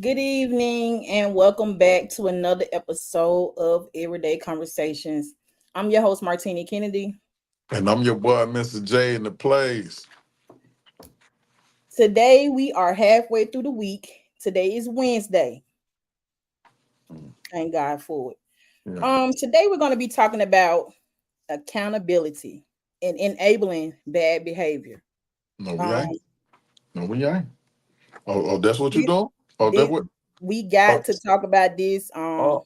Good evening and welcome back to another episode of Everyday Conversations. I'm your host, Martini Kennedy. And I'm your boy, Mr. J in the place. Today we are halfway through the week. Today is Wednesday. Thank God for it. Yeah. Today we're going to be talking about accountability and enabling bad behavior. No, we Um, ain't. No, we ain't. Oh, that's what you this, doing? Oh, that this what? we Oh, got to talk about this. oh,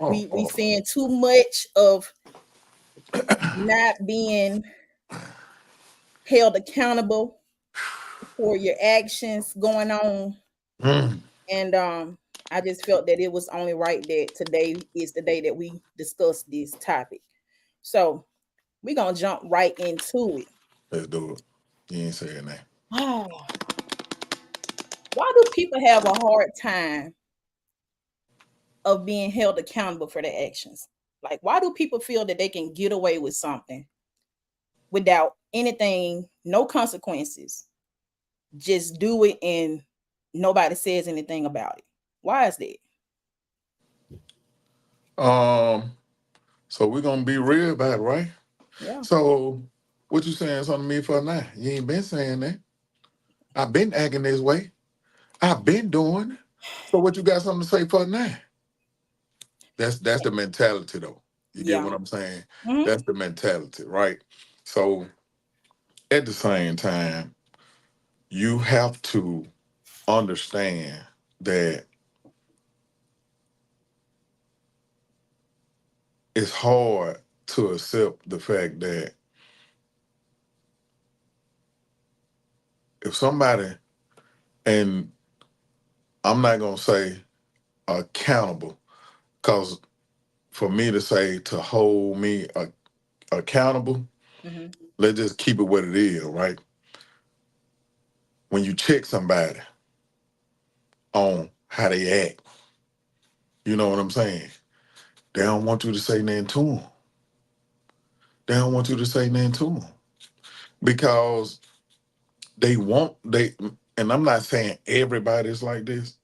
oh, We oh. seeing too much of not being held accountable for your actions going on. Mm. And I just felt that it was only right that today is the day that we discuss this topic. So we're gonna jump right into it. Let's do it. You ain't saying that. Oh, why do people have a hard time of being held accountable for their actions? Like, why do people feel that they can get away with something without anything, no consequences? Just do it and nobody says anything about it. Why is that? Um, so we're gonna be real about it, right? Yeah. So what you saying something to me for now? You ain't been saying that. I've been acting this way. I've been doing it. So what you got something to say for now? That's the mentality though. You get Yeah. what I'm saying? Mhm. That's the mentality, right? So at the same time, you have to understand that it's hard to accept the fact that if somebody, and I'm not going to say accountable, because for me to say to hold me accountable, Mhm. let's just keep it what it is, right? When you check somebody on how they act, you know what I'm saying? They don't want you to say nothing to them. They don't want you to say nothing to them because they, and I'm not saying everybody's like this,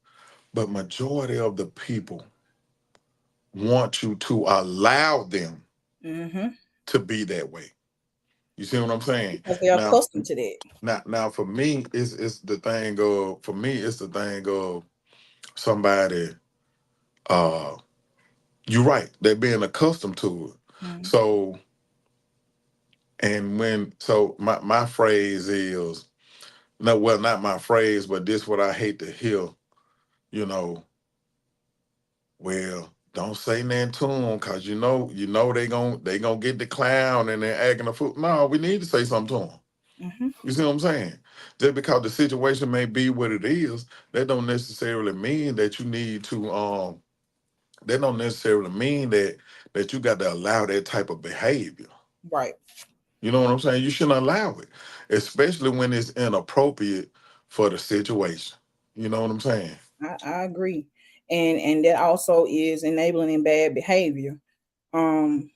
but majority of the people want you to allow them Mhm. to be that way. You see what I'm saying? Because they're Now, accustomed to that. now for me, it's the thing of somebody. Uh, you're right. They're being accustomed to it. Mhm. So, and when my phrase is no, well, not my phrase, but this what I hate to hear. You know, well, don't say nothing to them because you know they gonna get the clown and they're acting a fool. No, we need to say something to them. Mhm. You see what I'm saying? Just because the situation may be what it is, that don't necessarily mean that you need to. That don't necessarily mean that you got to allow that type of behavior. Right. You know what I'm saying? You shouldn't allow it, especially when it's inappropriate for the situation. You know what I'm saying? I agree. And that also is enabling in bad behavior. Um,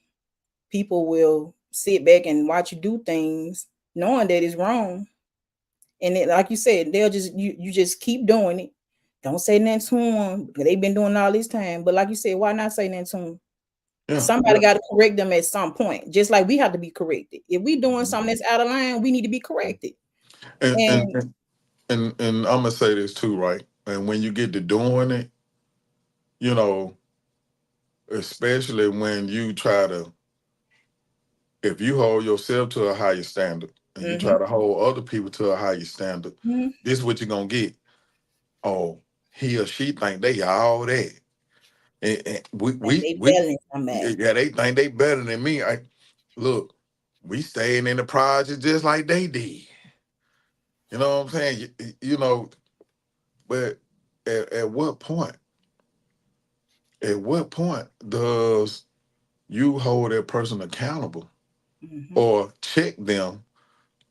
People will sit back and watch you do things knowing that it's wrong. And it, like you said, they'll just you just keep doing it. Don't say nothing to them because they've been doing all this time. But like you said, why not say nothing to them? Yeah, Somebody yeah. got to correct them at some point, just like we have to be corrected. If we doing Mhm. something that's out of line, we need to be corrected. And and And and and I'm gonna say this too, right? And when you get to doing it, you know, especially when you try to, if you hold yourself to a higher standard and you try mhm, to hold other people to a higher standard, mhm. this is what you're gonna get. Oh, he or she think they all that. And we Think we they we better than somebody. yeah, they think they better than me. I look, we staying in the project just like they did. You know what I'm saying? You know, but at what point? At what point does you hold that person accountable Mhm, or check them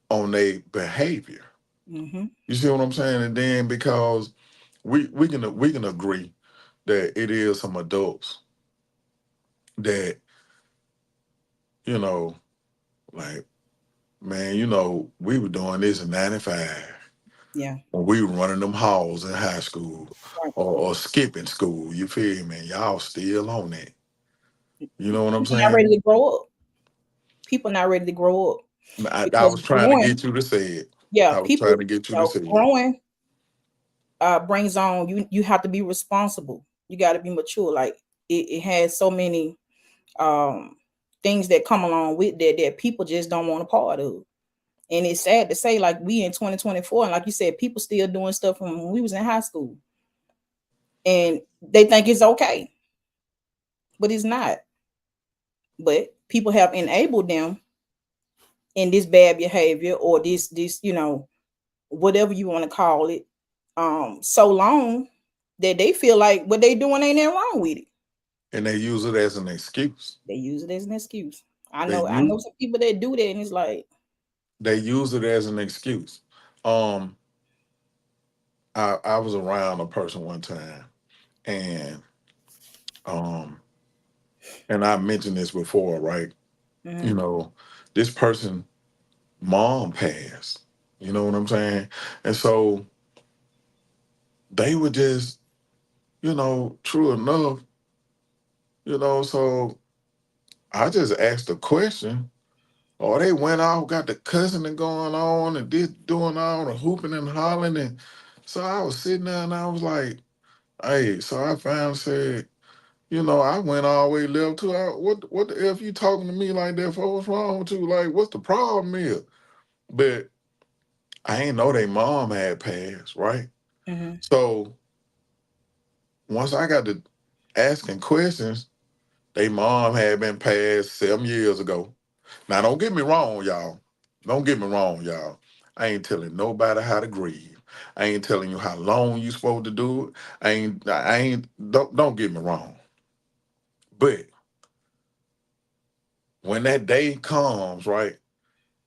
on their behavior? mhm. You see what I'm saying? And then because we can agree that it is some adults that you know like man, we were doing this in '95. Yeah. when we were running them halls in high school Right. or skipping school. You feel me? Y'all still on that. You know what I'm People not ready saying? to grow up. People not ready to grow up I because was trying to growing, get you to say it. yeah, I was people, trying to get you to say it. growing brings on you have to be responsible. You got to be mature. Like it has so many um things that come along with that people just don't want a part of. And it's sad to say, like we in 2024, and like you said, people still doing stuff from when we was in high school, and they think it's okay, but it's not. But people have enabled them in this bad behavior or this whatever you want to call it, so long that they feel like what they doing ain't nothing wrong with it. And they use it as an excuse. They use it as an excuse. I They know I know use some people that do that, and it's like, they use it as an excuse. Um, I was around a person one time, and um, and I mentioned this before, right? mm-hmm, You know, this person mom passed. You know what I'm saying? And so they were just, true enough, so I just asked a question. Or they went out, got the cussing and going on and this doing all the hooping and hollering. And so I was sitting there and I was like, hey, so I finally said, I went all the way left to what the F you talking to me like that for? What's wrong with you? Like, what's the problem here? But I ain't know they mom had passed, right? mm-hmm, So once I got to asking questions, they mom had been passed 7 years ago. Now, don't get me wrong, y'all. Don't get me wrong, y'all. I ain't telling nobody how to grieve. I ain't telling you how long you supposed to do it. Don't get me wrong. But when that day comes, right,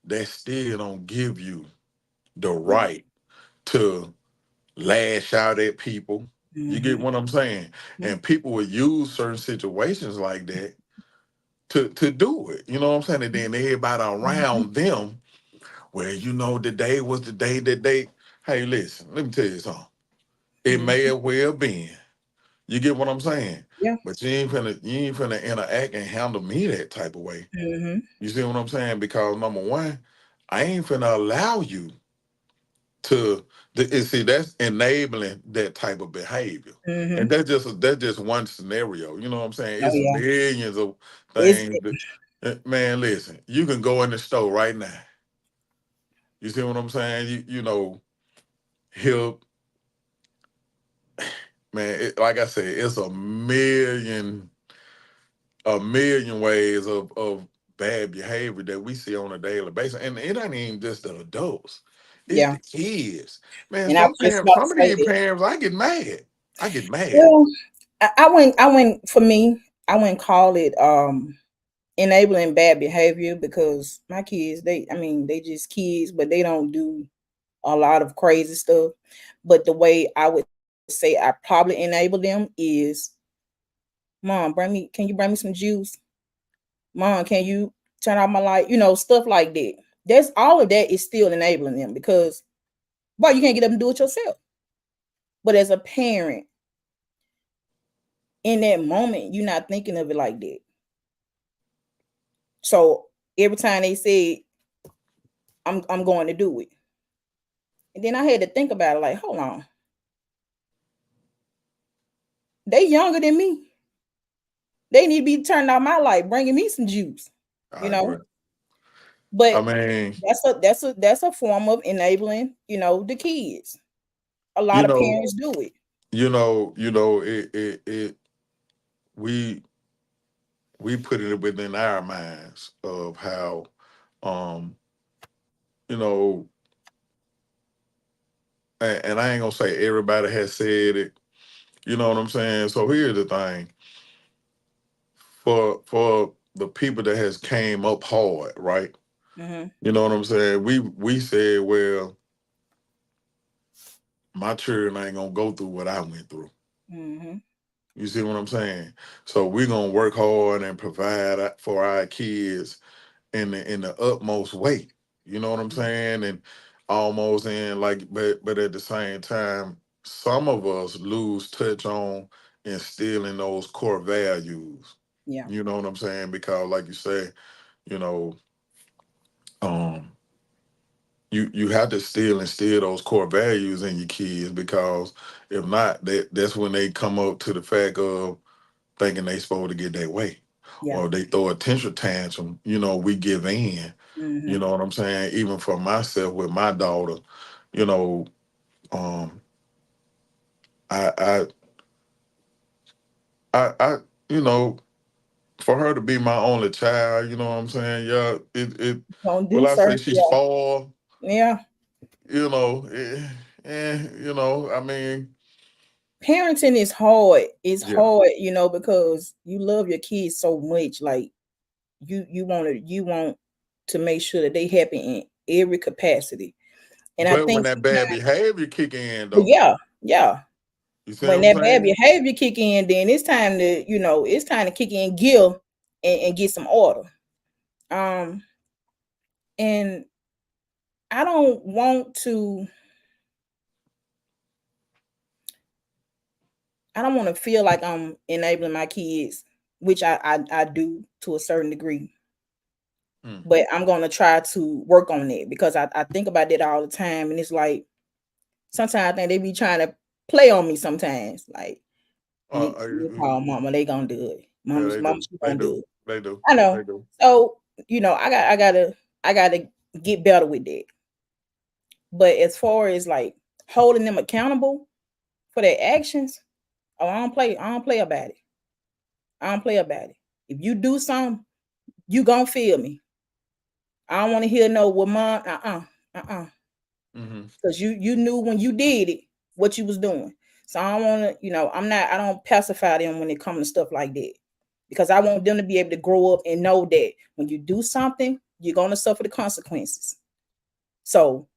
that still don't give you the yeah, right to lash out at people. You get mm-hmm, what I'm saying? yeah, And people will use certain situations like that to do it. You know what I'm saying? And then everybody mm-hmm, around them, well, today was the day that hey, listen, let me tell you something. It may mm-hmm, have well been. You get what I'm saying? yeah, But you ain't finna interact and handle me that type of way. mm-hmm, You see what I'm saying? Because number one, I ain't finna allow you and see that's enabling that type of behavior. mm-hmm. And that's just one scenario. You know what I'm saying? Oh It's yeah, millions of it's things man, listen, you can go in the store right now. You see what I'm saying? He'll man, like I said, it's a million ways of bad behavior that we see on a daily basis. And it ain't even just the adults. It's yeah. the kids. Man, And I was just about some to of say these that. parents, I get mad. I get mad. Well, I went for me. I wouldn't call it enabling bad behavior because my kids, I mean, they just kids, but they don't do a lot of crazy stuff. But the way I would say I probably enable them is, Mom, can you bring me some juice? Mom, can you turn off my light? Stuff like that. That's all of that is still enabling them because, boy, you can't get up and do it yourself. But as a parent, in that moment, you're not thinking of it like that. So every time they say, I'm going to do it. And then I had to think about it like, hold on. They younger than me. They need to be turning out my light, bringing me some juice, you I know. agree. I But mean, that's a form of enabling, the kids. A you lot of know, parents do it. it we we put it within our minds of how um, you know, and I ain't gonna say everybody has said it. You know what I'm saying? So here's the thing. For the people that has came up hard, right? Mm-hmm. You know what I'm saying? We said, well, my children ain't gonna go through what I went through. Mm-hmm. You see what I'm saying? So we're gonna work hard and provide for our kids in the utmost way. You know what I'm saying? And almost in like, but at the same time, some of us lose touch on instilling those core values. Yeah. You know what I'm saying? Because like you say, you know, um, you have to still instill those core values in your kids, because if not, that's when they come up to the fact of thinking they supposed to get their way. Yeah. Or they throw a tantrum tantrum, we give in. You Mm-hmm. know what I'm saying? Even for myself with my daughter, you know, um, I, I, I, for her to be my only child, you know what I'm saying? Yeah, Don't will do I say certain. she's Yeah. spoiled? Yeah. You know, I mean, Parenting is hard. It's yeah. hard, because you love your kids so much. Like you want to make sure that they happy in every capacity. And I But when think that bad sometimes, behavior kick in, well, though, yeah, yeah. you see what When I'm that bad saying? behavior kick in, then it's time to kick in gear and get some order. Um, and I don't want to. I don't want to feel like I'm enabling my kids, which I do to a certain degree. Mm. But I'm gonna try to work on it because I think about that all the time, and it's like sometimes I think they be trying to play on me sometimes. Like, you call mama, they gonna do it. Yeah, Mama, she they gonna do do, it. they do, I they know. do. So, I gotta get better with that. But as far as like holding them accountable for their actions, oh, I don't play about it. I don't play about it. If you do something, you gonna feel me. I don't want to hear no, well, mom, uh-uh. Hmm. Because you knew when you did it what you was doing. So I don't want to, I don't pacify them when it comes to stuff like that. Because I want them to be able to grow up and know that when you do something, you're gonna suffer the consequences. So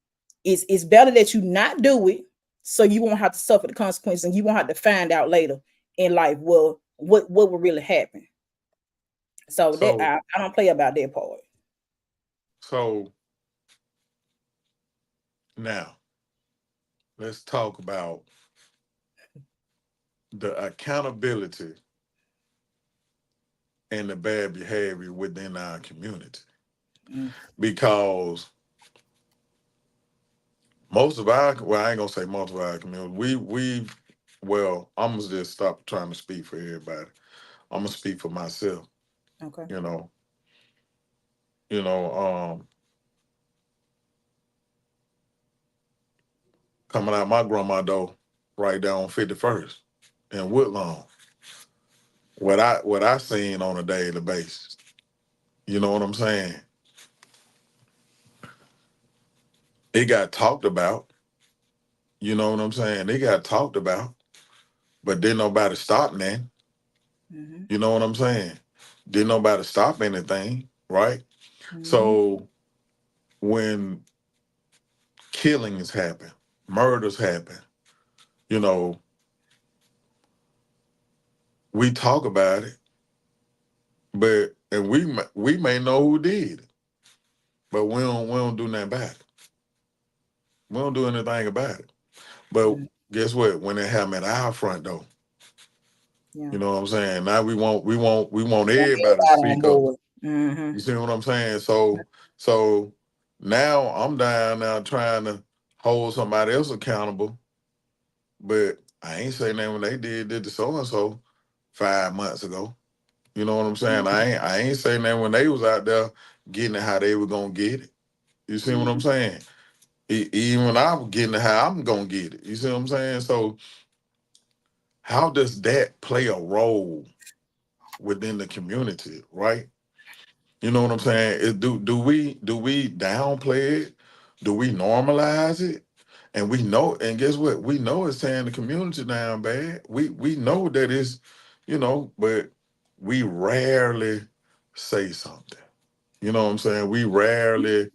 it's better that you not do it so you won't have to suffer the consequences and you won't have to find out later in life, well, what will really happen. So that So, I don't play about that part. so now let's talk about the accountability and the bad behavior within our community, Mm, because most of our, well, I ain't gonna say most of our community, well, I'm gonna just stop trying to speak for everybody. I'm gonna speak for myself. okay. You know, you know, coming out my grandma door, right down on 51st in Woodlawn. What I seen on a daily basis. You know what I'm saying? It got talked about. You know what I'm saying? It got talked about, but didn't nobody stop man. Mm-hmm. You know what I'm saying? Didn't nobody stop anything, right? Mm-hmm. So when killings happen, murders happen, you know, we talk about it, but and we may know who did it, but we don't do nothing about it. We don't do anything about it. But Mm-hmm. guess what? When it happened at our front door, Yeah. you know what I'm saying? Now we want Want everybody to everybody on speak up. board. Mm-hmm. You see what I'm saying? So now I'm down now trying to hold somebody else accountable, but I ain't saying that when they did to so and so 5 months ago. You know what I'm saying? I ain't saying that when they was out there getting it how they were gonna get it. You see what I'm Mm-hmm. saying? Even when I was getting it how I'm gonna get it. You see what I'm saying? So how does that play a role within the community, right? You know what I'm saying? Do we downplay it? Do we normalize it? And we know, and guess what? We know it's tearing the community down bad. We know that it's, but we rarely say something. You know what I'm saying? We rarely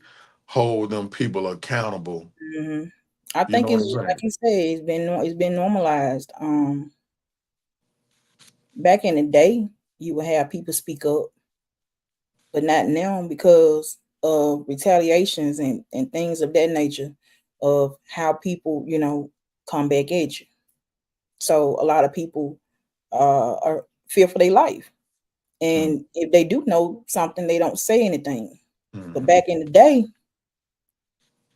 hold them people accountable. Mm-hmm. I You think know what it's I'm like saying? you say, it's been normalized. Back in the day, you would have people speak up, but not now because of retaliations and things of that nature. of how people, come back at you. So a lot of people are fear for their life. And if they do know something, they don't say anything. But back in the day,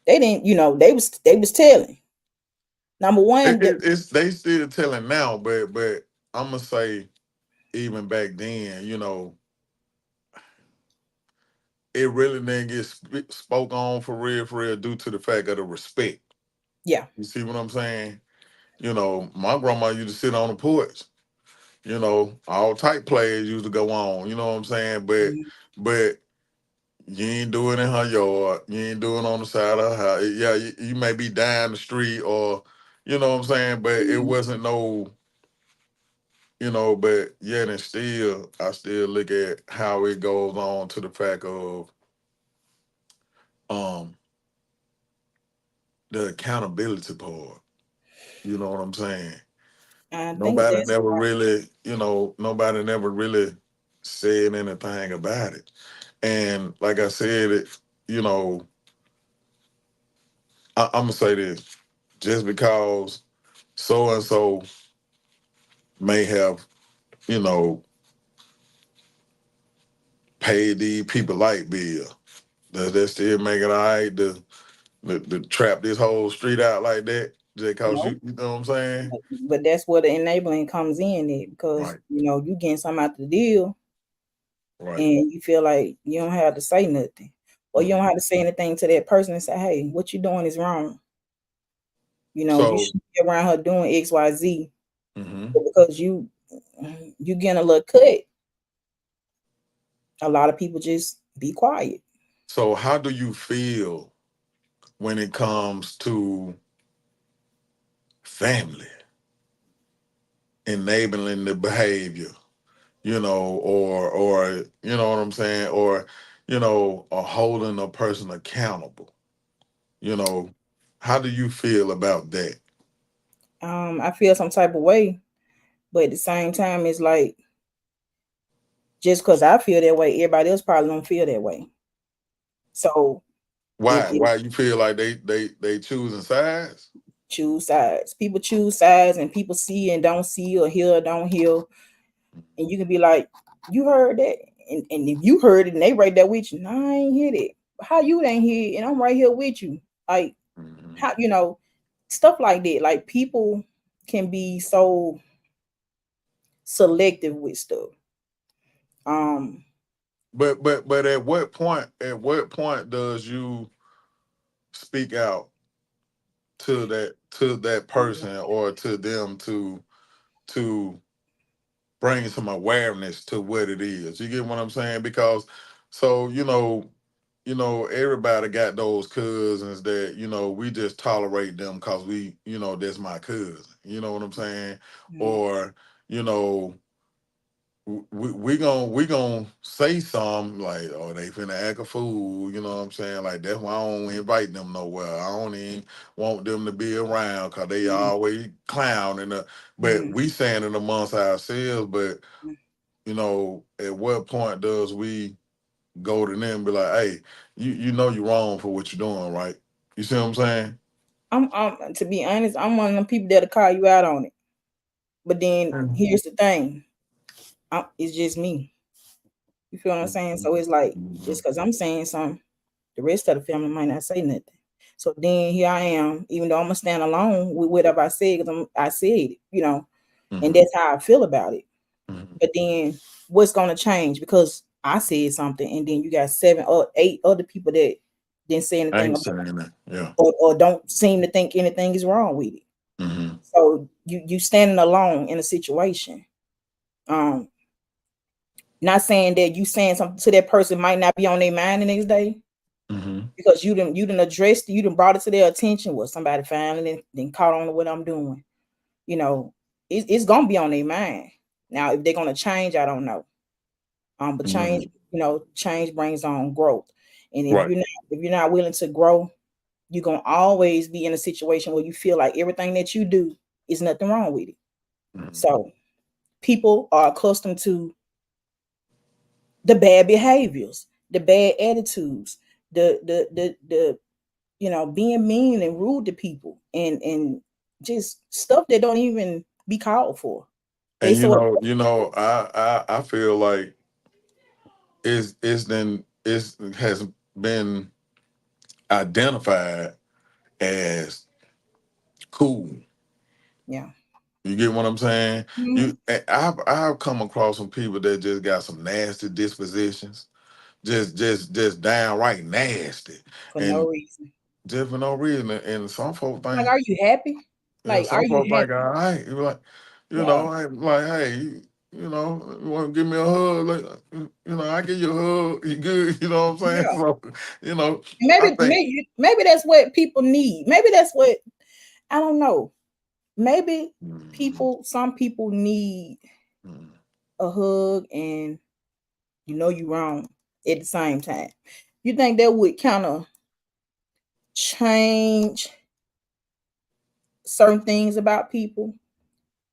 they didn't, they was telling. Number one, It's they still telling now, but I'm gonna say even back then, it really didn't get spoke on for real, due to the fact of the respect. yeah. You see what I'm saying? My grandma used to sit on the porch. All type plays used to go on. You know what I'm saying? Mhm. But you ain't doing it in her yard. You ain't doing it on the side of her house. Yeah, you may be down the street or, you know what I'm saying? But it Mhm. wasn't no, but yet and still, I still look at how it goes on to the fact of um the accountability part. You know what I'm saying? I think Nobody that's never why. really, nobody never really said anything about it. And like I said, you know, I'm gonna say this: just because so and so may have, you know, paid these people light bill, does that still make it all right to trap this whole street out like that? Just cause No, you know what I'm saying? but that's where the enabling comes in there because Right, you getting something out the deal right. and you feel like you don't have to say nothing. Or you don't Mhm. have to say anything to that person and say, hey, what you doing is wrong. You So, shouldn't be around her doing XYZ. mhm. But because you getting a little cut, a lot of people just be quiet. So how do you feel when it comes to family enabling the behavior? Or you know what I'm saying, or holding a person accountable. You know, how do you feel about that? I feel some type of way, but at the same time, it's like just because I feel that way, everybody else probably don't feel that way. So if Why you feel like they choosing sides? choose sides, people choose sides, and people see and don't see, or hear or don't hear, and you can be like, "You heard that," and if you heard it and they right there with you, no, I ain't hear it. How you ain't hear it, and I'm right here with you? Like Mhm. how stuff like that. Like people can be so selective with stuff. Um, But at what point does you speak out to that person or to them to bring some awareness to what it is? You get what I'm saying? Because so everybody got those cousins that we just tolerate them because that's my cousin. You know what I'm saying? mm, Or you know we gon' say something like, oh, they finna act a fool. You know what I'm saying? Like that's why I don't invite them nowhere. I don't even want them to be around because they mm, always clowning. But mm, we saying it amongst ourselves. But mm. at what point does we go to them and be like, hey, you know you're wrong for what you're doing, right? You see what I'm saying? I'm to be honest, I'm one of them people that'll call you out on it. But then here's the thing, it's just me. You feel what I'm saying? So it's like Mhm. just because I'm saying something, the rest of the family might not say nothing. So then here I am, even though I'm gonna stand alone with whatever I said, because I said it, and Mhm. that's how I feel about it. Mhm. But then what's gonna change because I said something, and then you got 7 or 8 other people that didn't say I anything ain't about saying that. Yeah. or don't seem to think anything is wrong with it. Hmm. So you standing alone in a situation. Um, Not saying that you saying something to that person might not be on their mind the next day Hmm. because you didn't address, you didn't brought it to their attention. Well, somebody finally then caught on to what I'm doing. You know, it's gonna be on their mind. Now, if they're gonna change, I don't know. But change, Hmm. change brings on growth. And Right. if you're not willing to grow, you're gonna always be in a situation where you feel like everything that you do is nothing wrong with it. Hmm. So people are accustomed to the bad behaviors, the bad attitudes, the being mean and rude to people and just stuff that don't even be called for. They And so I feel like it's has been identified as cool. yeah. You get what I'm saying? Mhm. I've come across some people that just got some nasty dispositions, just downright nasty, For no and reason. just for no reason. And some folks Like, think, are you happy? yeah, Like, are some you folks think, happy? all right, you like, Yeah. like, hey, you want to give me a hug? Like, I give you a hug. You good? You know what I'm saying? Yeah. So, you know, I Maybe, think. maybe that's what people need. Maybe that's what I don't know. Maybe Mm, some people need mm, a hug, and you wrong at the same time. You think that would kind of change certain things about people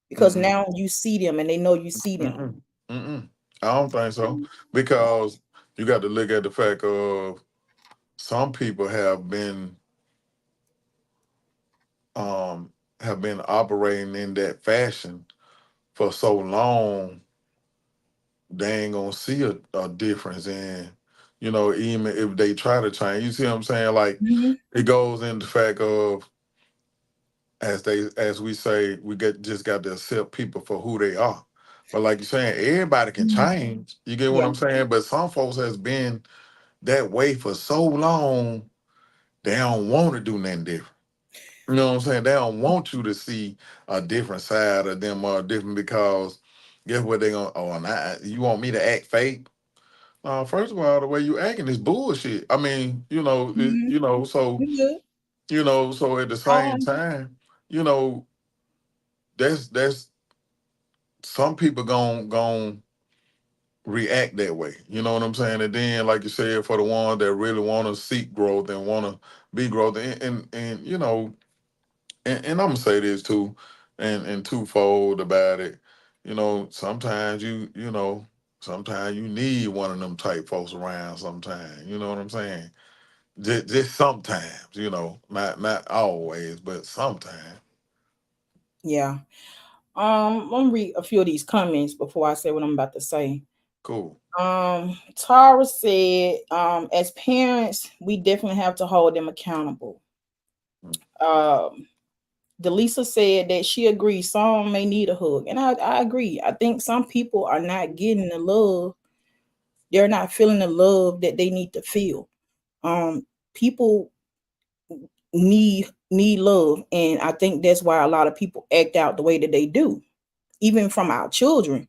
because mm-mm, now you see them and they know you see them. mm-mm, mm-mm. I don't think so, because you got to look at the fact of some people um have been operating in that fashion for so long, they ain't gonna see a difference in, even if they try to change. You see what I'm saying? Like, Hmm. it goes into the fact of, as we say, we just got to accept people for who they are. But like you're saying, everybody can change. You get what Yeah. I'm saying? But some folks has been that way for so long, they don't want to do nothing different. You know what I'm saying? They don't want you to see a different side of them, or different, because guess what they gonna, oh, now you want me to act fake? First of all, the way you acting is bullshit. I mean, Hmm. so, You good? so at the same Um. time, you know, that's some people gon' react that way. You know what I'm saying? And then, like you said, for the ones that really want to seek growth and want to be growth, and and I'm gonna say this too, and twofold about it. Sometimes sometimes you need one of them type folks around. Sometimes, you know what I'm saying? Just sometimes, not always, but sometimes. Yeah. Let me read a few of these comments before I say what I'm about to say. Cool. Tara said, as parents, we definitely have to hold them accountable. Mm. Um, Delisa said that she agrees some may need a hug. And I agree. I think some people are not getting the love. They're not feeling the love that they need to feel. People need love. And I think that's why a lot of people act out the way that they do, even from our children.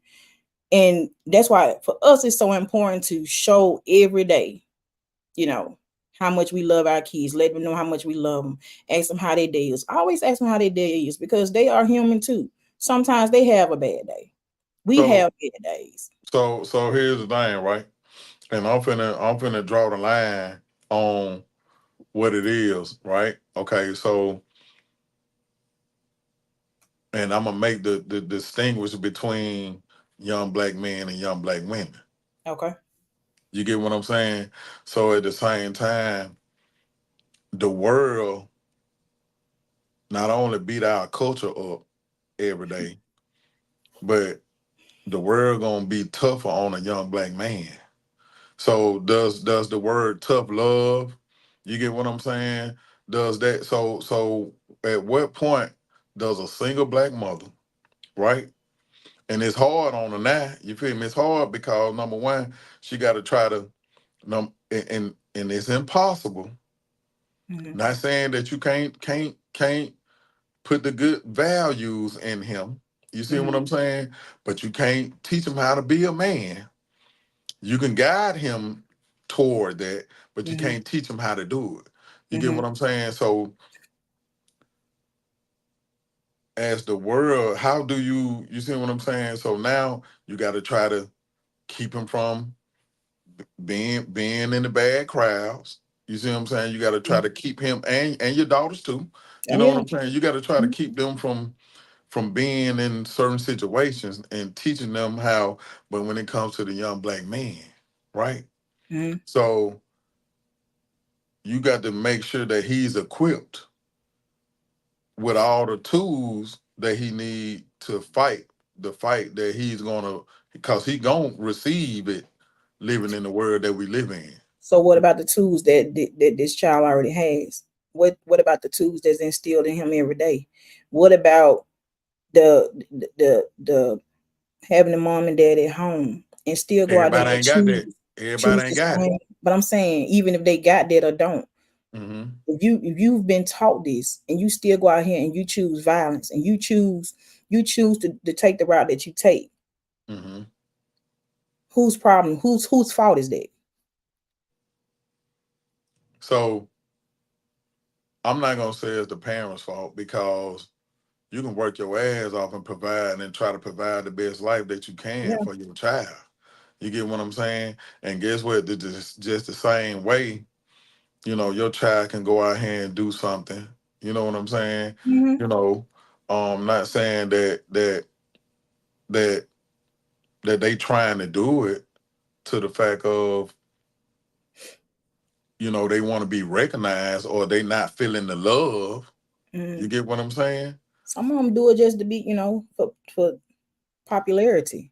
And that's why for us it's so important to show every day, you know, how much we love our kids, let them know how much we love them, ask them how their day is. I always ask them how their day is because they are human too. Sometimes they have a bad day. We So have bad days. so here's the thing, right? And I'm finna draw the line on what it is, right? Okay, so, and I'm gonna make the distinguish between young black men and young black women. Okay. You get what I'm saying? So at the same time, the world not only beat our culture up every day, but the world gonna be tougher on a young black man. So does the word tough love? You get what I'm saying? Does that, so at what point does a single black mother, right? And it's hard on her now. You feel me? It's hard because, number one, she got to try to and it's impossible. Hmm. Not saying that you can't put the good values in him. You see what Hmm. I'm saying? But you can't teach him how to be a man. You can guide him toward that, but you Hmm. can't teach him how to do it. You get Hmm. what I'm saying? So as the world, how do you see what I'm saying? So now you got to try to keep him from being in the bad crowds. You see what I'm saying? You got to try to keep him, and your daughters too. You Oh know what yeah. I'm saying? You got to try to Hmm. keep them from being in certain situations and teaching them how. But when it comes to the young black man, right? Hmm. So you got to make sure that he's equipped with all the tools that he need to fight the fight that he's gonna, because he gonna receive it living in the world that we live in. So what about the tools that this child already has? What about the tools that's instilled in him every day? What about the having the mom and dad at home and still go out there Everybody and ain't got that. choose Everybody the ain't got it. same? But I'm saying, even if they got that or don't, Mm-hmm. if you've been taught this and you still go out here and you choose violence and you choose to take the route that you take, Mm-hmm. whose problem? Whose fault is that? So I'm not gonna say it's the parents' fault, because you can work your ass off and provide and try to provide the best life that you can Yeah. for your child. You get what I'm saying? And guess what? Just the same way, your child can go out here and do something. You know what I'm saying? Mm-hmm. You know, not saying that that they trying to do it to the fact of, they want to be recognized, or they not feeling the love. Mm-hmm. You get what I'm saying? Some of them do it just to be, for popularity.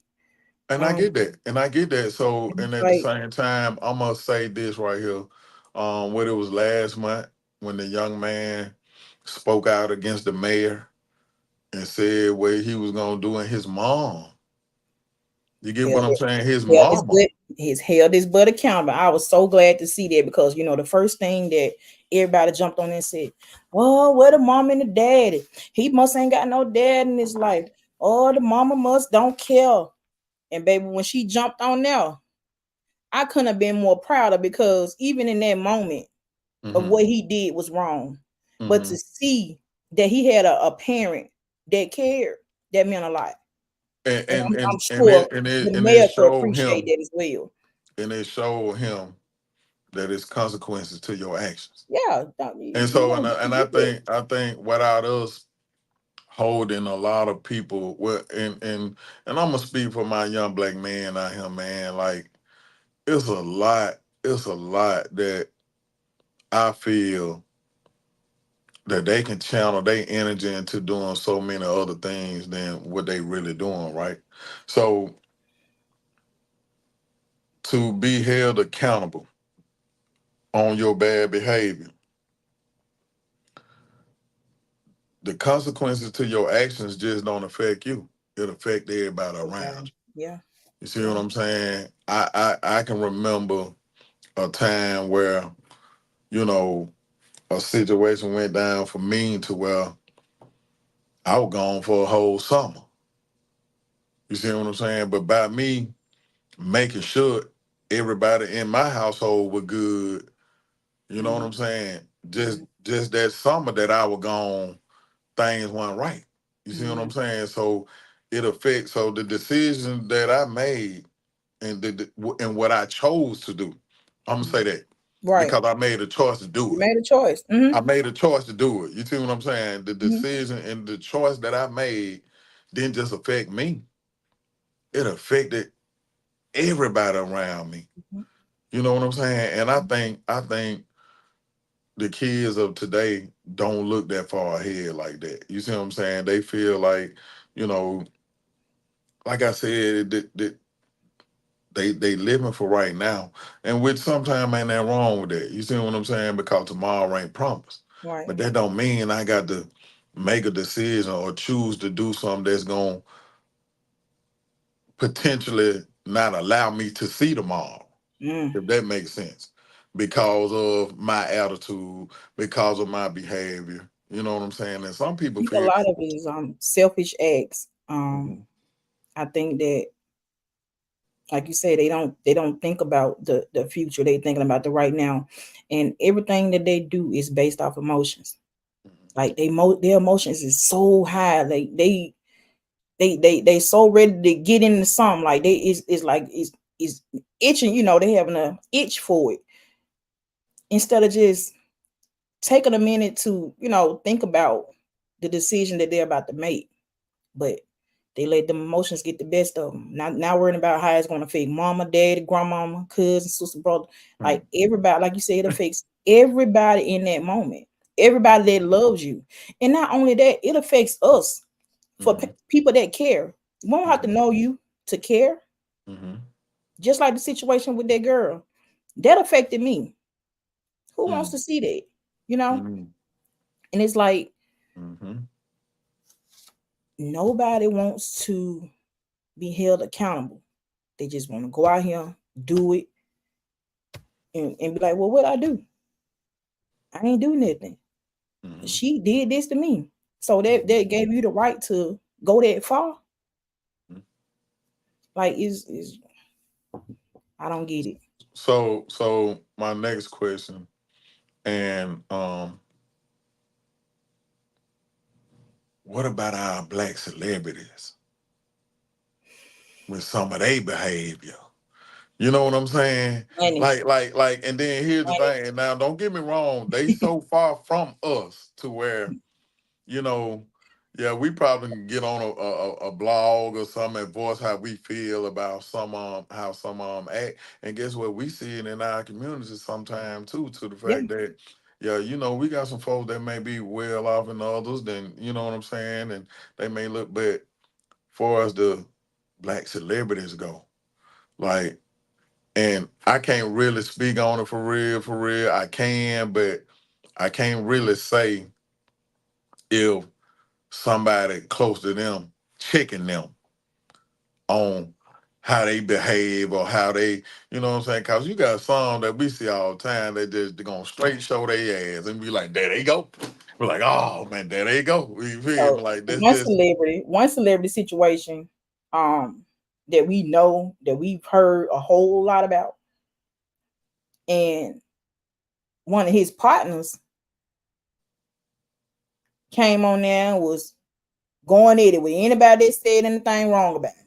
And I Um, get that. And I get that. So, and at the like, same time, I'm gonna say this right here. What it was last month when the young man spoke out against the mayor and said what he was gonna do, and his mom. You get what held I'm saying? His held his mama. butt, held his butt accountable. I was so glad to see that, because the first thing that everybody jumped on and said, "Oh, where the mom and the daddy? He must ain't got no dad in his life. Oh, the mama must don't care." And baby, when she jumped on there, I couldn't have been more prouder, because even in that moment of Mm-hmm. what he did was wrong, but Mm-hmm. to see that he had a parent that cared, that meant a lot. And And and I'm and and sure it and it the and it mayor could showed appreciate him that as well. and it showed him that it's consequences to your actions. Yeah, And you so, don't get to and do that. I think without us holding a lot of people, well, and I'm gonna speak for my young black man out here, man. Like, it's a lot that I feel that they can channel their energy into doing so many other things than what they really doing, right? So to be held accountable on your bad behavior, the consequences to your actions just don't affect you. It affect everybody around Okay. you. Yeah, You see yeah. what I'm saying? I can remember a time where, you know, a situation went down for me to where I was gone for a whole summer. You see what I'm saying? But by me making sure everybody in my household was good, you know what Mhm. I'm saying? Mhm. Just that summer that I was gone, things weren't right. You see what I'm Mhm. saying? So it affects. So the decision that I made and and what I chose to do, I'm gonna say Mhm. that Right. because I made a choice to You do it. made a choice. I made a choice to do it. You see what I'm saying? The Mhm. decision and the choice that I made didn't just affect me; it affected everybody around me. Mhm. You know what I'm saying? And I think the kids of today don't look that far ahead like that. You see what I'm saying? They feel like, you know, like I said, that they living for right now, and which sometimes ain't that wrong with that. You see what I'm saying? Because tomorrow ain't promised, Right. but that don't mean I got to make a decision or choose to do something that's gonna potentially not allow me to see tomorrow. Mm. If that makes sense, because of my attitude, because of my behavior. You know what I'm saying? And some I people think a feel. lot of it is selfish acts. Mhm. I think that, like you said, they don't think about the future. They thinking about the right now, and everything that they do is based off emotions. Like their emotions is so high. Like they so ready to get into something. Like they is like is itching. They having a itch for it, instead of just taking a minute to think about the decision that they're about to make. But they let the emotions get the best of them. Not worrying about how it's going to affect mama, daddy, grandmama, cousin, sister, brother. Like Mhm. everybody, like you said, it affects everybody in that moment, everybody that loves you. And not only that, it affects us for people that care. We don't have to know you to care. Just like the situation with that girl, that affected me. Who wants to see that? You know? And it's like nobody wants to be held accountable. They just want to go out here, do it, and be like, well, what I do? I ain't do nothing. She did this to me. So that gave you the right to go that far. Like is I don't get it. So my next question, and what about our black celebrities with some of their behavior? You know what I'm saying? Money, Like, and then here's the money. thing. And now, don't get me wrong, they so far from us to where, you know, yeah, we probably can get on a blog or something and voice how we feel about some how some act. And guess what? We see it in our communities sometimes too, to the Yeah. fact that, yeah, you know, we got some folks that may be well off than others, then you know what I'm saying, and they may look, but far as the black celebrities go, like, and I can't really speak on it for real, for real. I can, but I can't really say if somebody close to them checking them on how they behave or how they, you know what I'm saying? Cause you got some that we see all the time, they gonna straight show their ass and be like, there they go. We're like, oh man, there they go. You feel me? So Like that's just one celebrity situation, that we know that we've heard a whole lot about, and one of his partners came on there and was going at it with anybody that said anything wrong about him.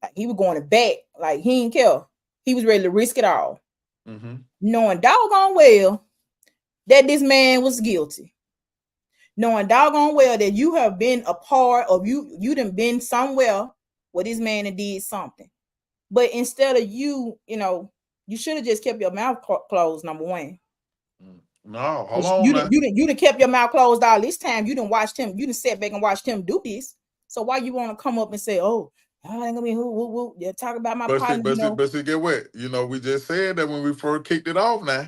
Like he was going to back, like he didn't care. He was ready to risk it all, knowing doggone well that this man was guilty. Knowing doggone well that you have been a part of you done been somewhere where this man did something. But instead of you should have just kept your mouth closed, number one. No, hold on now. You done kept your mouth closed all this time. You done watched him. You done sat back and watched him do this. So why you want to come up and say, "Oh, I ain't gonna be who? Yeah, talk about my But see, partner." get what? You know, we just said that when we first kicked it off. Now,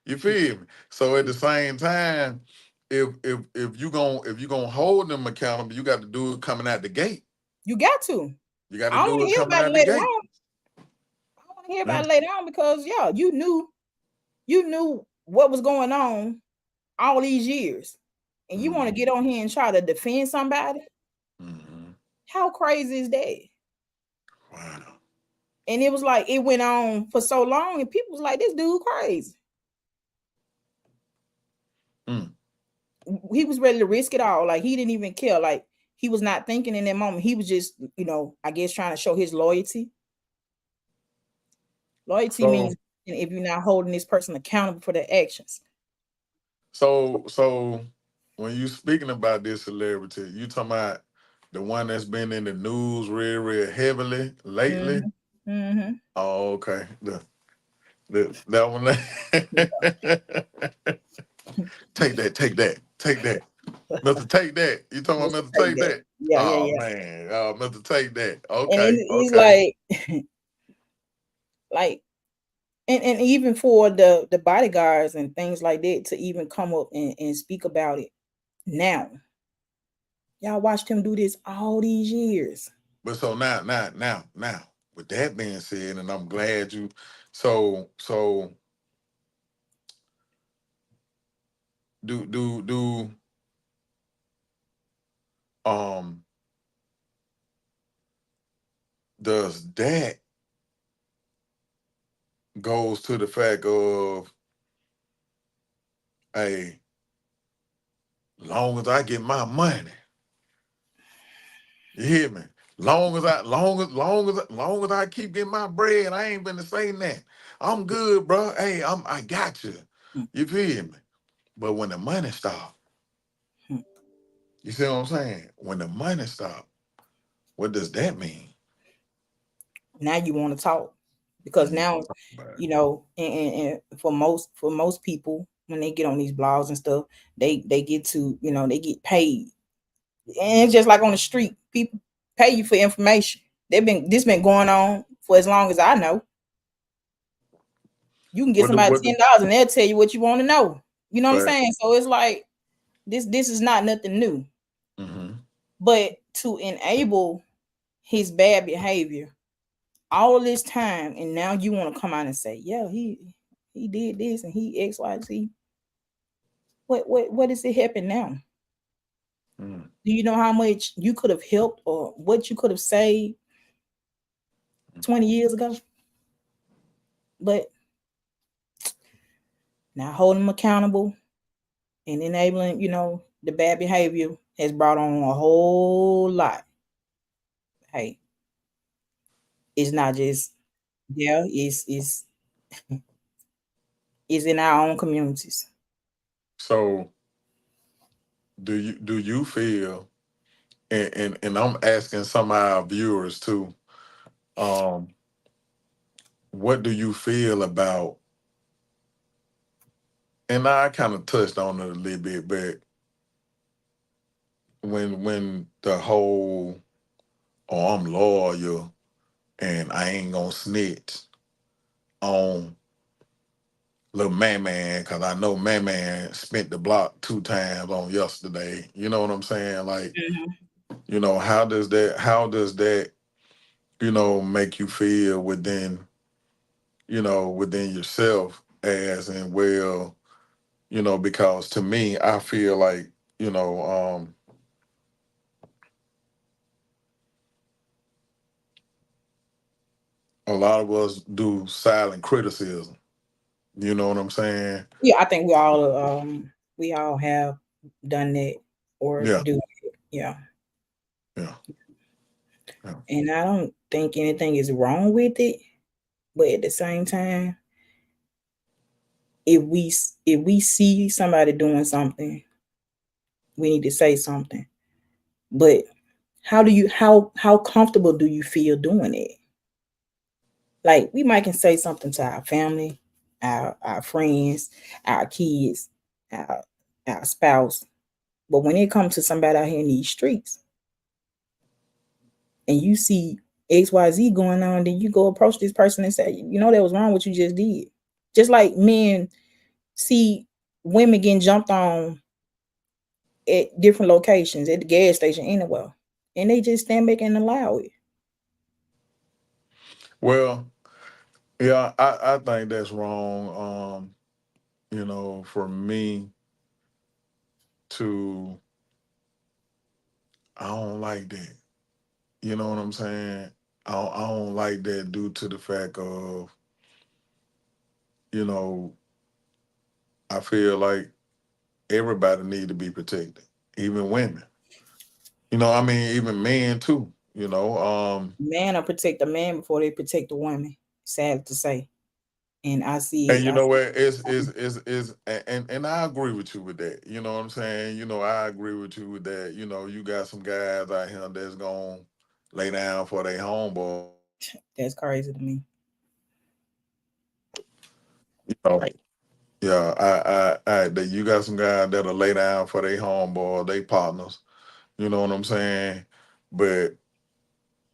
you feel me? So at the same time, if you gonna hold them accountable, you got to do it coming out the gate. You got to. You got I to don't do want to it hear coming about it out the later gate. on. I want to hear about it later on because you knew what was going on all these years, and you want to get on here and try to defend somebody. How crazy is that? Wow. And it was like it went on for so long, and people was like, "This dude crazy." He was ready to risk it all. Like he didn't even care. Like he was not thinking in that moment. He was just, I guess trying to show his loyalty. Loyalty means if you're not holding this person accountable for their actions. So when you speaking about this celebrity, you talking about the one that's been in the news real heavily lately? Oh, okay. That one. Take that. Mr. Take that. You talking about Mr. Take that? Yeah, oh yeah. Man. Oh, Mr. Take that. And Okay. it's Okay. like and even for the bodyguards and things like that to even come up and speak about it now. Y'all watched him do this all these years. But so now, with that being said, and I'm glad you so do does that goes to the fact of, hey, long as I get my money, you hear me? Long as I keep getting my bread, I ain't been to say that. I'm good, bro. Hey, I got you. You feel me? But when the money stop, you see what I'm saying? When the money stop, what does that mean? Now you want to talk because now, and for most people, when they get on these blogs and stuff, they get to, they get paid. And it's just like on the street, people pay you for information. This been going on for as long as I know. You can get What the somebody what the $10 and they'll tell you what you want to know. You know what I'm right? saying? So it's like this is not nothing new. Mm-hmm. But to enable his bad behavior all this time, and now you want to come out and say, yeah, he did this and he XYZ. What is it helping now? Mm. Do you know how much you could have helped or what you could have saved 20 years ago? But now holding them accountable and enabling, the bad behavior has brought on a whole lot. Hey, it's not just it's it's in our own communities. So do you feel, and I'm asking some of our viewers too, um, what do you feel about, and I kind of touched on it a little bit, but when the whole, oh, I'm loyal and I ain't gonna snitch on little man because I know man spent the block 2 times on yesterday. You know what I'm saying? Like, Mhm. how does that make you feel within yourself, as in, well, because to me, I feel like, you know, um, a lot of us do silent criticism. You know what I'm saying? Yeah, I think we all have done that or Yeah, do it. Yeah. yeah, yeah. And I don't think anything is wrong with it, but at the same time, if we see somebody doing something, we need to say something. But how comfortable do you feel doing it? Like we might can say something to our family, our friends, our kids, our our spouse. But when it comes to somebody out here in these streets and you see XYZ going on, then you go approach this person and say, that was wrong what you just did. Just like men see women getting jumped on at different locations, at the gas station, anywhere. And they just stand back and allow it. Well, yeah, I think that's wrong. For me to, I don't like that. You know what I'm saying? I don't like that due to the fact of, you know, I feel like everybody need to be protected, even women. I mean, even men too. Man will protect the man before they protect the woman. Sad to say. And I see And it. you I know see what? It's it. is is is and I agree with you with that. You know what I'm saying? I agree with you with that. You got some guys out here that's gonna lay down for their homeboy. That's crazy to me. You know, yeah, that you got some guys that'll lay down for their homeboy, they partners. You know what I'm saying? But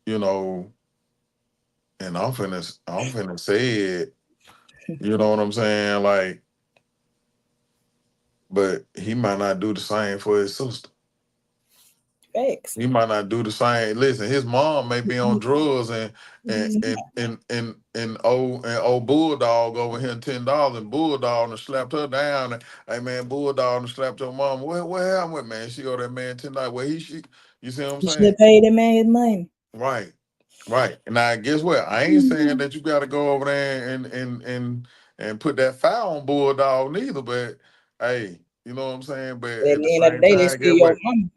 you know, and I'm finna say it. You know what I'm saying? Like, but he might not do the same for his sister. Facts. He might not do the same. Listen, his mom may be on drugs, and and He's and not. and and, and old Bulldog over here $10, and Bulldog and slapped her down. And, hey man, Bulldog and slapped her mom. What happened with, man? She owe that man $10. Well, you see what I'm You should saying? have paid that man his money. Right, right. And now guess what? I ain't saying that you got to go over there and put that foul on Bulldog neither. But hey, you know what I'm saying? But But at at the the end of the same day, they time, still your money.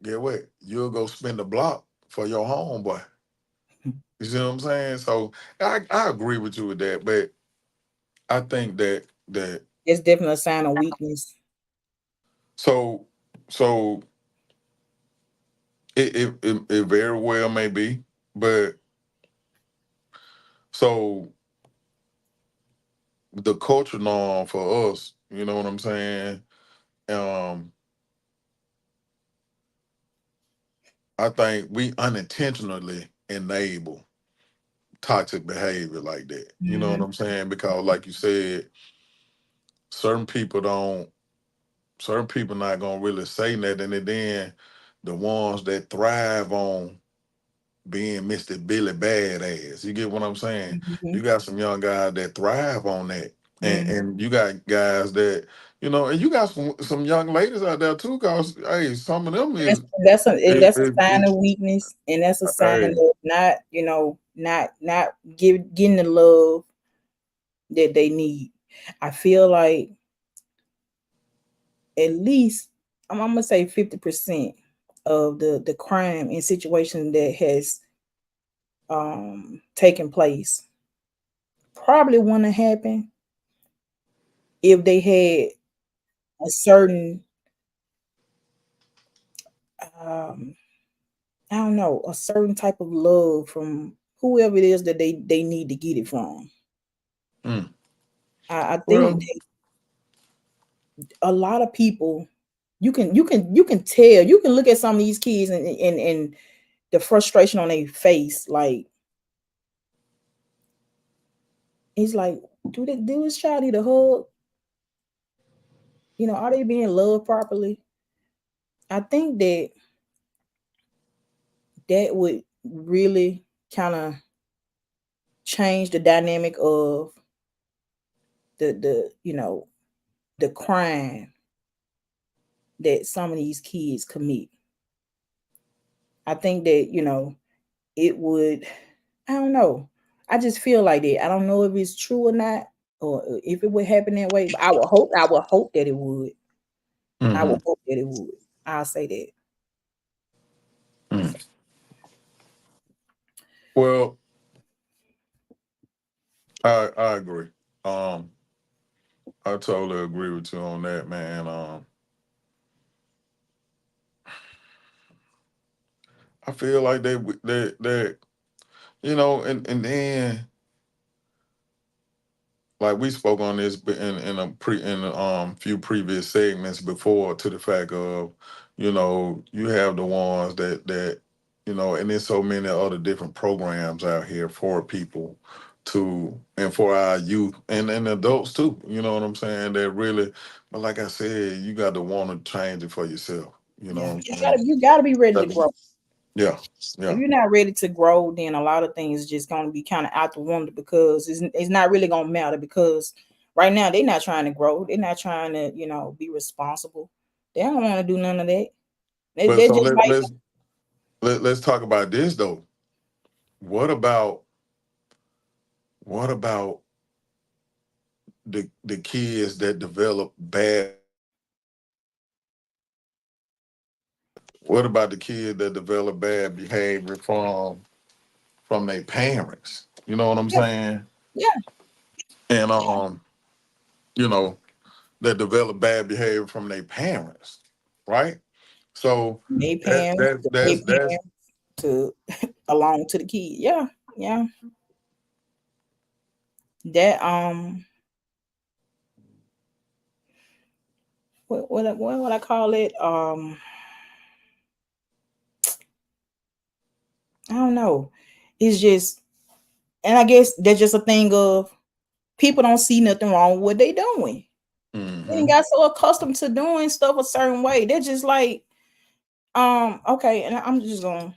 get what? You'll go spend the block for your homeboy. You see what I'm saying? So I agree with you with that, but I think that It's definitely a sign of weakness. so so it very well may be, but so the culture norm for us, You know what I'm saying? Um, I think we unintentionally enable toxic behavior like that. You know what Mhm. I'm saying? Because like you said, certain people don't certain people not gonna really say nothing, and then the ones that thrive on being Mr. Billy Badass. You get what I'm saying? Mhm. You got some young guys that thrive on that. And Mhm. and you got guys that, and you got some young ladies out there too, cause hey, some of them That's a sign is of weakness, and that's a sign hey, of not, not getting the love that they need. I feel like at least I'm gonna say 50% of the crime and situation that has taken place probably wouldn't have happened if they had a certain um I don't know, a certain type of love from whoever it is that they need to get it from. mm, I think well, that a lot of people, you can tell, you can look at some of these kids and the frustration on their face, like it's like, do this child need a hug? Are they being loved properly? I think that would really kind of change the dynamic of the crime that some of these kids commit. I think that, it would, I don't know. I just feel like that. I don't know if it's true or not, or if it would happen that way, but I would hope that it would. I hmm would hope that it would. I'll say that. mm. Well, I agree. Um, I totally agree with you on that, man. I feel like they and then like we spoke on this in few previous segments before, to the fact of, you have the ones that and there's so many other different programs out here for people to, and for our youth and adults too, you know what I'm saying, that really, but like I said, you got to want to change it for yourself, you know Yeah, what I'm you gotta saying. you gotta be ready to grow. Yeah, If yeah. you're not ready to grow, then a lot of things just gonna be kind of out the window, because it's not really gonna matter, because right now they're not trying to grow. They're not trying to, be responsible. They don't want to do none of that. But They're so just like, let's talk about this though. What about what about the kids that develop bad? What about the kids that develop bad behavior from their parents? You know what I'm yeah, saying? yeah, And you know, that develop bad behavior from their parents, right? So they that parents, that they that's parents to along to the kid. Yeah, yeah. That what would I call it? I don't know. It's just, and I guess that's just a thing of people don't see nothing wrong with what they doing. They done hmm got so accustomed to doing stuff a certain way. They're just like, okay, and I'm just going,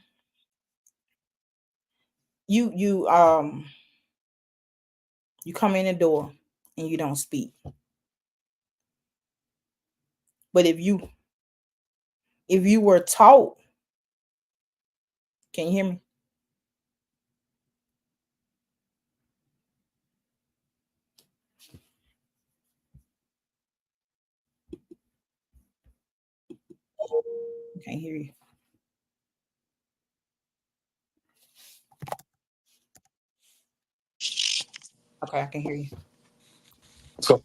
you come in the door and you don't speak. But if you were taught, can you hear me? I can't hear you. Okay, I can hear you. So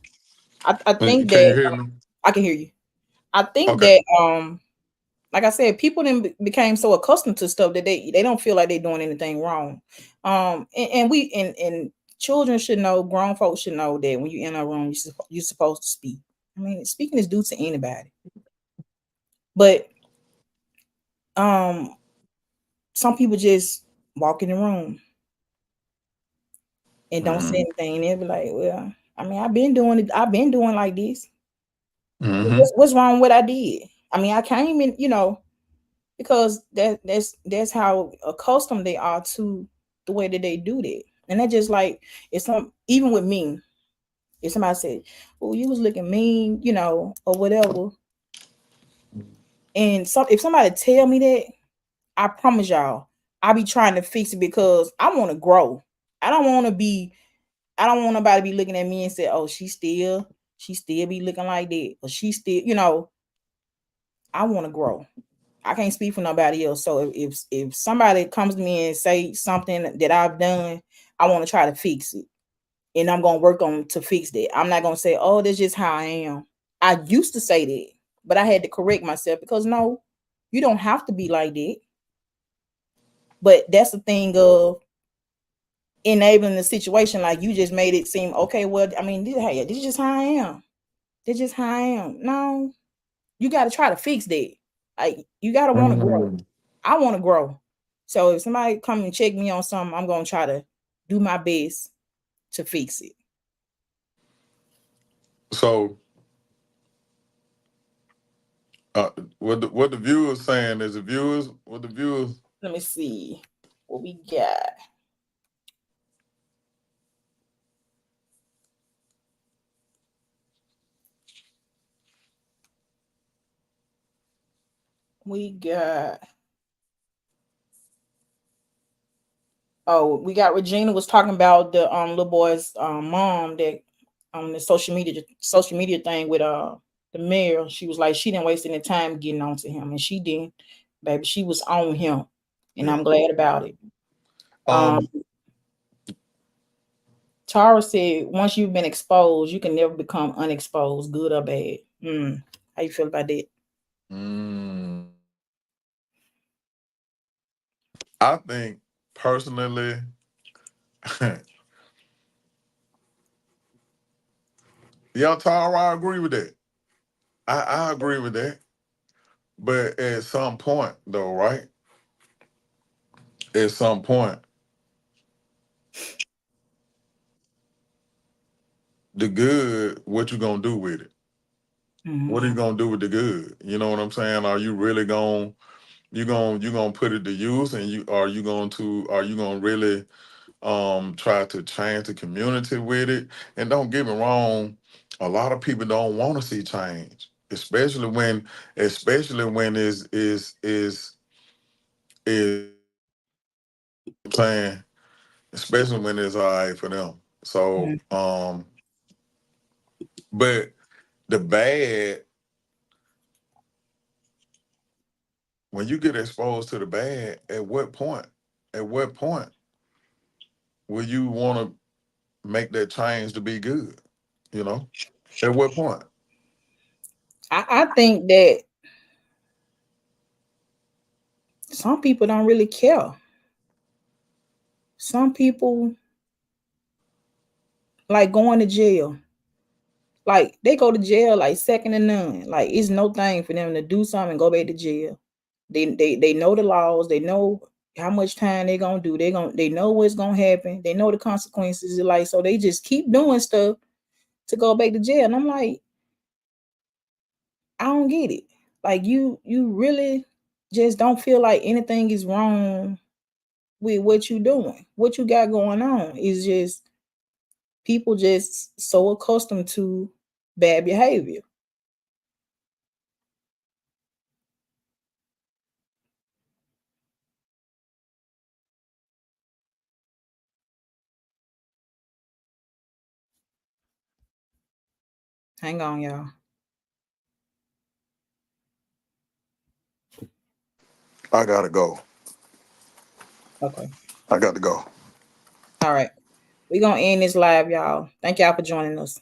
I think can you that hear me? I can hear you. I think Okay. that like I said, people then became so accustomed to stuff that they don't feel like they're doing anything wrong. And children should know, grown folks should know that when you in a room, you're supposed to speak. I mean, speaking is due to anybody. But some people just walk in the room and don't say anything. They'll be like, well, I mean, I've been doing it, I've been doing like this. What's wrong with what I did? I mean, I came in, because that's how accustomed they are to the way that they do that. And that just like even with me, if somebody said, "Oh, you was looking mean," or whatever, and if somebody tell me that, I promise y'all, I be trying to fix it because I want to grow. I don't want nobody to be looking at me and say, "Oh, she still be looking like that," or she still, I want to grow. I can't speak for nobody else. So if somebody comes to me and say something that I've done, I want to try to fix it. And I'm going to work on to fix that. I'm not going to say, "Oh, that's just how I am." I used to say that, but I had to correct myself because no, you don't have to be like that. But that's the thing of enabling the situation. Like you just made it seem, okay, well, I mean, this is just how I am. This is just how I am. No, you got to try to fix that. Like you got to want to grow. I want to grow. So if somebody come and check me on something, I'm going to try to do my best to fix it. So what the viewers saying is what the viewers. Let me see what we got. We got Regina was talking about the little boy's mom that on the social media thing with the mayor. She was like, she didn't waste any time getting on to him, and she didn't, baby. She was on him, and I'm glad about it. Tara said, once you've been exposed, you can never become unexposed, good or bad. How you feel about that? I think personally, yeah, Tara, I agree with that. I agree with that. But at some point, though, right? At some point, the good, what you gonna do with it? What are you gonna do with the good? You know what I'm saying? Are you really gonna put it to use, and are you gonna really try to change the community with it? And don't get me wrong, a lot of people don't want to see change, especially when is saying, especially when it's all right for them. So but the bad, when you get exposed to the bad, at what point will you want to make that change to be good? At what point? I think that some people don't really care. Some people like going to jail. Like they go to jail like second to none. Like it's no thing for them to do something and go back to jail. They know the laws. They know how much time they're gonna do. They know what's gonna happen. They know the consequences. Like, so they just keep doing stuff to go back to jail. And I'm like, I don't get it. Like you really just don't feel like anything is wrong with what you doing. What you got going on is just people just so accustomed to bad behavior. Hang on, y'all. I gotta go. Okay. I got to go. All right. We're going to end this live, y'all. Thank y'all for joining us.